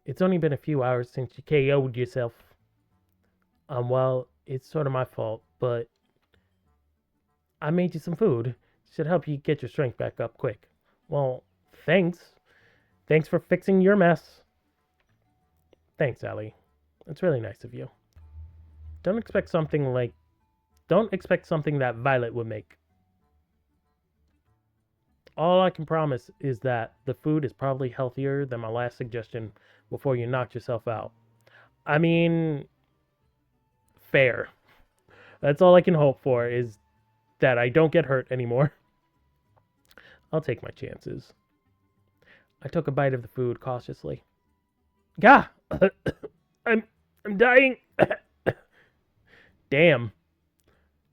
S1: It's only been a few hours since you KO'd yourself. Well, it's sort of my fault, but I made you some food. Should help you get your strength back up quick. Well, thanks. Thanks for fixing your mess. Thanks, Allie. It's really nice of you. Don't expect something that Violet would make. All I can promise is that the food is probably healthier than my last suggestion before you knocked yourself out. I mean, fair. That's all I can hope for, is that I don't get hurt anymore. I'll take my chances. I took a bite of the food cautiously. Gah! I'm dying. Damn.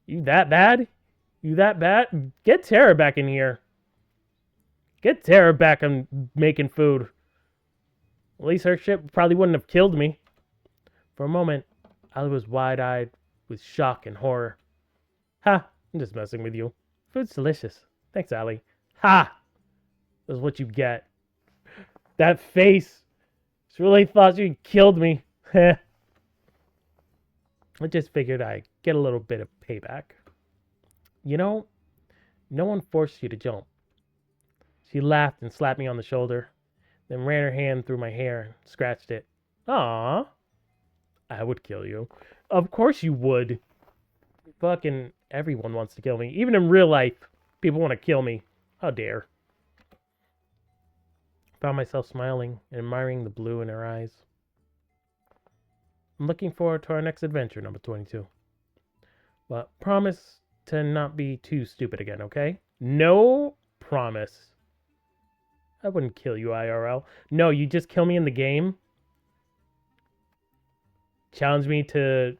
S1: You that bad? You that bad? Get Tara back in here. Get Tara back on making food. At least her shit probably wouldn't have killed me. For a moment, I was wide-eyed with shock and horror. Ha! I'm just messing with you. Food's delicious. Thanks, Allie. Ha! That's what you get. That face. She really thought she killed me. I just figured I'd get a little bit of payback. You know, no one forced you to jump. She laughed and slapped me on the shoulder, then ran her hand through my hair and scratched it. Aww. I would kill you. Of course you would. Fucking everyone wants to kill me. Even in real life, people want to kill me. How dare. Found myself smiling and admiring the blue in her eyes. I'm looking forward to our next adventure, number 22. But promise to not be too stupid again, okay? No promise. I wouldn't kill you IRL. No, you just kill me in the game. Challenge me to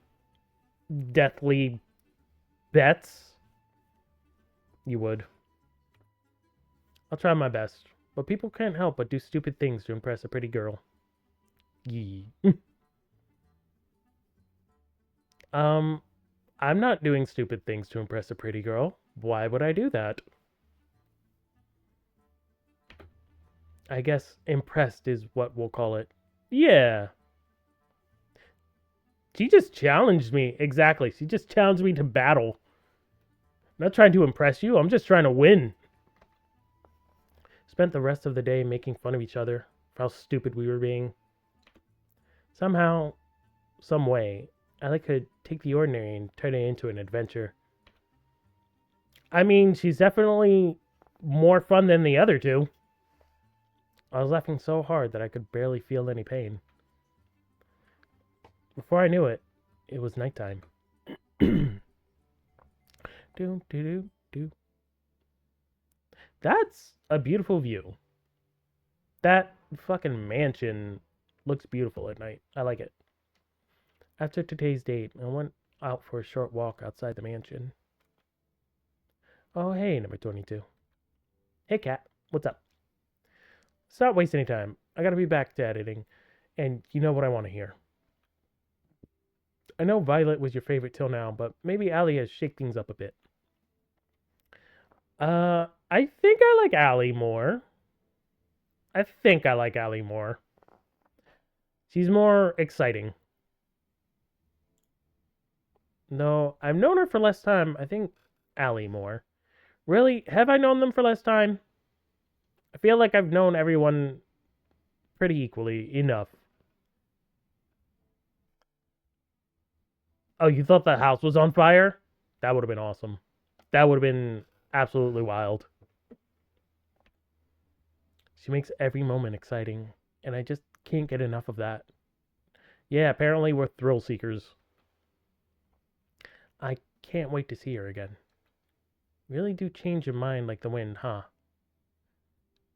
S1: deathly bets. You would. I'll try my best. But people can't help but do stupid things to impress a pretty girl. Yee. I'm not doing stupid things to impress a pretty girl. Why would I do that? I guess impressed is what we'll call it. Yeah. She just challenged me. Exactly. She just challenged me to battle. I'm not trying to impress you. I'm just trying to win. Spent the rest of the day making fun of each other for how stupid we were being. Somehow, some way, I could take the ordinary and turn it into an adventure. I mean, she's definitely more fun than the other two. I was laughing so hard that I could barely feel any pain. Before I knew it, it was nighttime. do, do, do, do. That's a beautiful view. That fucking mansion looks beautiful at night. I like it. After today's date, I went out for a short walk outside the mansion. Oh, hey, number 22. Hey, Kat. What's up? Stop wasting any time. I gotta be back to editing, and you know what I want to hear. I know Violet was your favorite till now, but maybe Allie has shake things up a bit. I think I like Allie more. I think I like Allie more. She's more exciting. No, I've known her for less time. I think Allie more. Really? Have I known them for less time? I feel like I've known everyone pretty equally enough. Oh, you thought the house was on fire? That would have been awesome. That would have been absolutely wild. She makes every moment exciting, and I just can't get enough of that. Yeah, apparently we're thrill seekers. I can't wait to see her again. Really do change your mind like the wind, huh?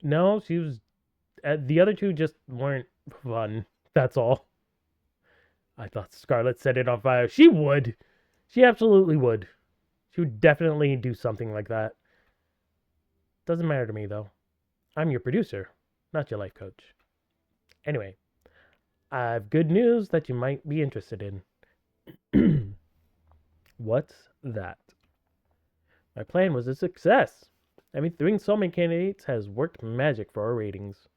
S1: No, she was. The other two just weren't fun. That's all. I thought Scarlet set it on fire. She would. She absolutely would. She would definitely do something like that. Doesn't matter to me, though. I'm your producer, not your life coach. Anyway, I've good news that you might be interested in. What's that? My plan was a success. Having three so many candidates has worked magic for our ratings.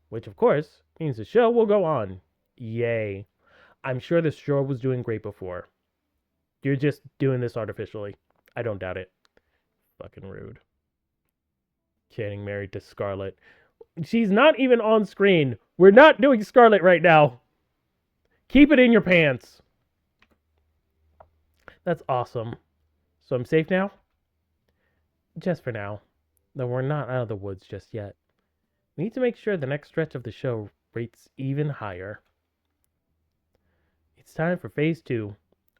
S1: Which, of course, means the show will go on. Yay. I'm sure the show was doing great before. You're just doing this artificially. I don't doubt it. Fucking rude. Getting married to Scarlet. She's not even on screen. We're not doing Scarlet right now. Keep it in your pants. That's awesome. So I'm safe now? Just for now. Though we're not out of the woods just yet. We need to make sure the next stretch of the show rates even higher. It's time for phase 2.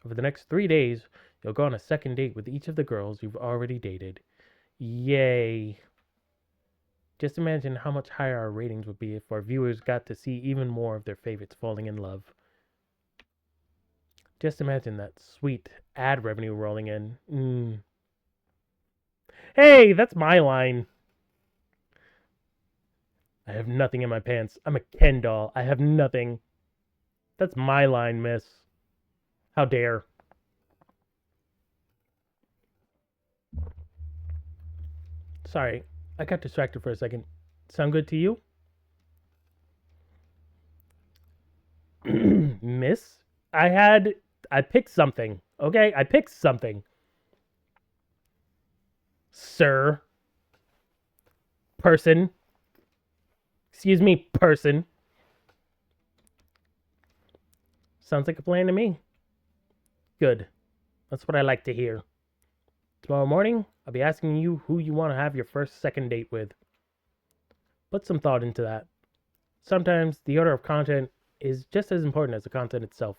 S1: Over the next 3 days, you'll go on a second date with each of the girls you've already dated. Yay. Just imagine how much higher our ratings would be if our viewers got to see even more of their favorites falling in love. Just imagine that sweet ad revenue rolling in. Hey, that's my line. I have nothing in my pants. I'm a Ken doll. I have nothing. That's my line, miss. How dare. Sorry, I got distracted for a second. Sound good to you? Miss? I picked something. Okay? I picked something. Sir. Person. Excuse me, person. Sounds like a plan to me. Good. That's what I like to hear. Tomorrow morning, I'll be asking you who you want to have your first second date with. Put some thought into that. Sometimes the order of content is just as important as the content itself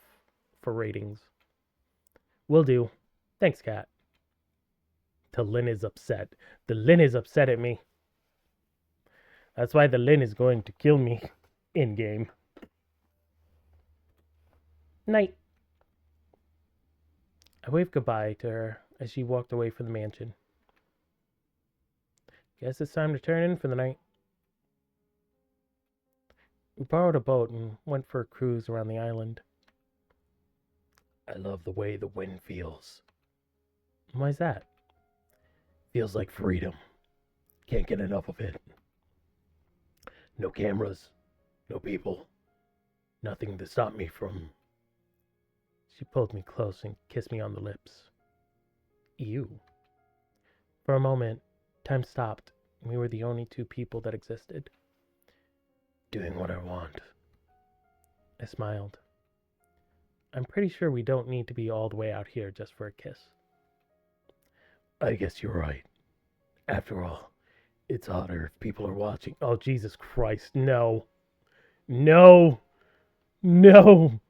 S1: for ratings. Will do. Thanks, Kat. The Lynn is upset. The Lynn is upset at me. That's why the Lynn is going to kill me in game. Night. I waved goodbye to her as she walked away from the mansion. Guess it's time to turn in for the night. We borrowed a boat and went for a cruise around the island. I love the way the wind feels. Why's that? Feels like freedom. Can't get enough of it. No cameras, no people, nothing to stop me from... She pulled me close and kissed me on the lips. Ew. For a moment, time stopped, and we were the only two people that existed. Doing what I want. I smiled. I'm pretty sure we don't need to be all the way out here just for a kiss. I guess you're right. After all, it's hotter if people are watching. Oh, Jesus Christ, no. No! No!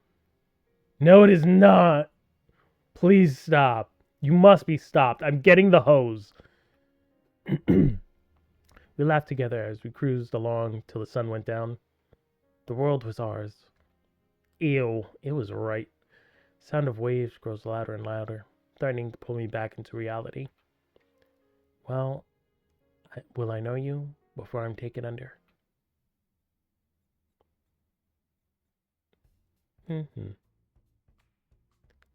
S1: No, it is not! Please stop. You must be stopped. I'm getting the hose. We laughed together as we cruised along till the sun went down. The world was ours. Ew, it was right. Sound of waves grows louder and louder, threatening to pull me back into reality. Well, will I know you before I'm taken under?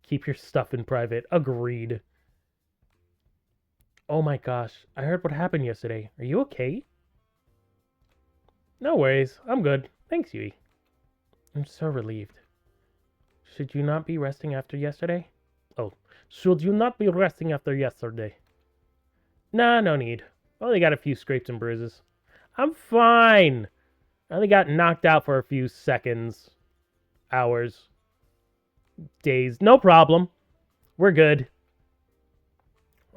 S1: Keep your stuff in private. Agreed. Oh my gosh, I heard what happened yesterday. Are you okay? No worries, I'm good. Thanks, Yui. I'm so relieved. Should you not be resting after yesterday? Oh, should you not be resting after yesterday? Nah, no need. Only got a few scrapes and bruises. I'm fine. I only got knocked out for a few seconds, hours, days. No problem. We're good.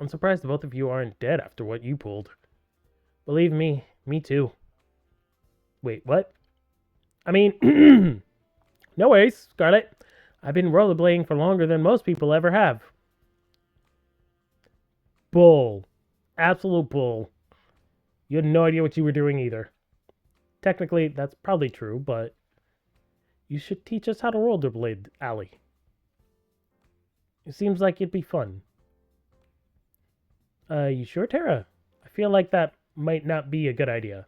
S1: I'm surprised both of you aren't dead after what you pulled. Believe me too. Wait, what? I mean, no worries, Scarlet. I've been rollerblading for longer than most people ever have. Bull. Absolute bull. You had no idea what you were doing either. Technically, that's probably true, but you should teach us how to rollerblade, Allie. It seems like it'd be fun. You sure, Tara? I feel like that might not be a good idea.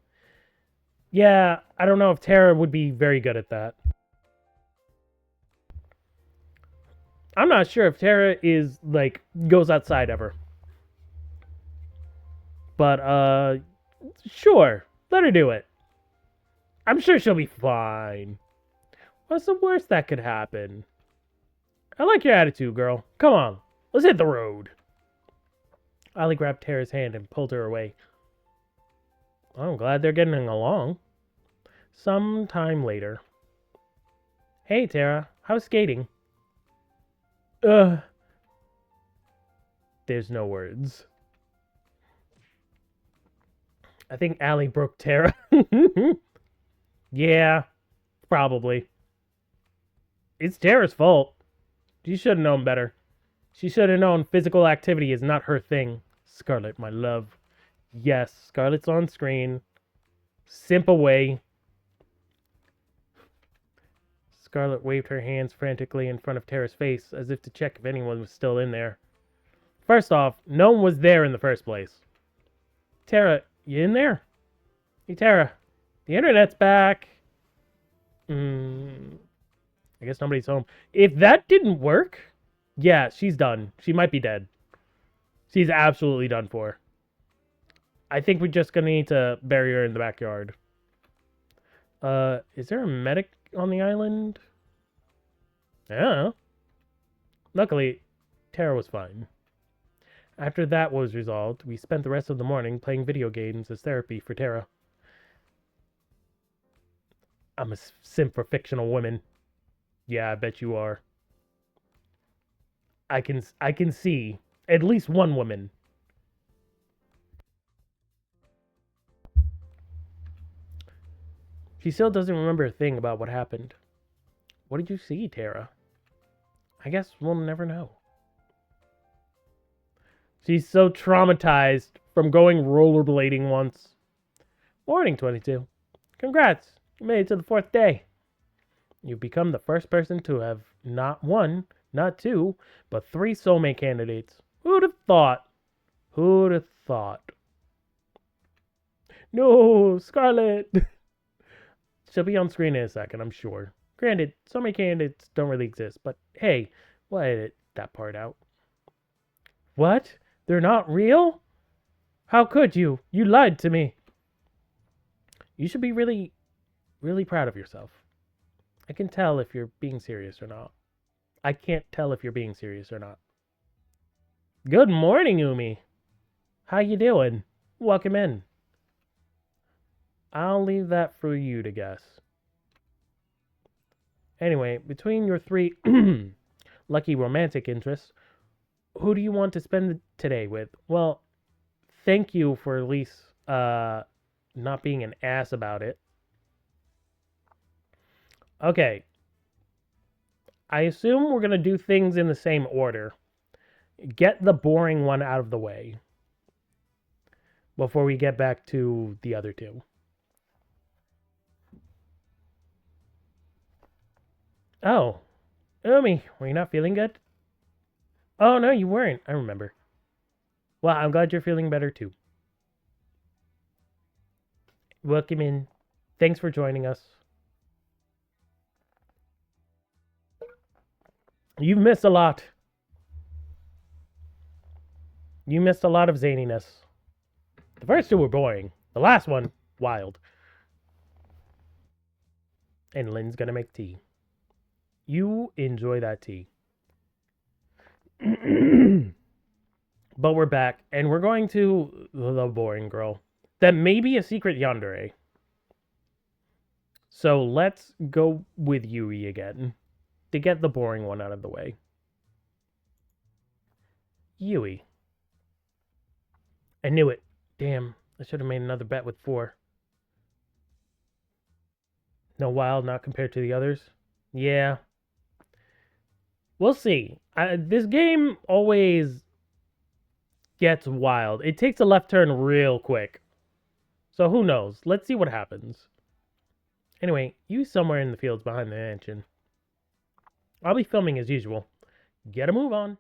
S1: Yeah, I don't know if Tara would be very good at that. I'm not sure if Tara is, like, goes outside ever. But, sure. Let her do it. I'm sure she'll be fine. What's the worst that could happen? I like your attitude, girl. Come on. Let's hit the road. Ollie grabbed Tara's hand and pulled her away. I'm glad they're getting along. Some time later. Hey, Tara. How's skating? There's no words. I think Allie broke Tara. Yeah, probably. It's Tara's fault. She should have known better. She should have known physical activity is not her thing. Scarlet, my love. Yes, Scarlet's on screen. Simp away. Scarlet waved her hands frantically in front of Tara's face, as if to check if anyone was still in there. First off, no one was there in the first place. Tara, you in there? Hey, Tara. The internet's back. I guess nobody's home. If that didn't work, yeah, she's done. She might be dead. She's absolutely done for. I think we're just gonna need to bury her in the backyard. Is there a medic on the island? Yeah. Luckily, Tara was fine. After that was resolved, we spent the rest of the morning playing video games as therapy for Tara. I'm a simp for fictional women. Yeah, I bet you are. I can see at least one woman. She still doesn't remember a thing about what happened. What did you see, Tara? I guess we'll never know. She's so traumatized from going rollerblading once. Morning, 22. Congrats. You made it to the 4th day. You've become the first person to have not one, not two, but 3 soulmate candidates. Who'd have thought? Who'd have thought? No, Scarlet. She'll be on screen in a second, I'm sure. Granted, soulmate candidates don't really exist, but hey, we'll edit that part out. What? They're not real? How could you? You lied to me. You should be really really proud of yourself. I can tell if you're being serious or not. I can't tell if you're being serious or not. Good morning, Umi. How you doing? Welcome in. I'll leave that for you to guess. Anyway, between your three lucky romantic interests, who do you want to spend today with? Well, thank you for at least not being an ass about it. Okay. I assume we're going to do things in the same order. Get the boring one out of the way before we get back to the other two. Oh, Umi, were you not feeling good? Oh, no, you weren't. I remember. Well, I'm glad you're feeling better too. Welcome in. Thanks for joining us. You've missed a lot. You missed a lot of zaniness. The first two were boring. The last one, wild. And Lynn's gonna make tea. You enjoy that tea. But we're back, and we're going to the boring girl. That may be a secret yandere. So let's go with Yui again to get the boring one out of the way. Yui. I knew it. Damn, I should have made another bet with 4. No wild, not compared to the others? Yeah. We'll see. This game always gets wild. It takes a left turn real quick. So who knows? Let's see what happens. Anyway, you somewhere in the fields behind the mansion. I'll be filming as usual. Get a move on.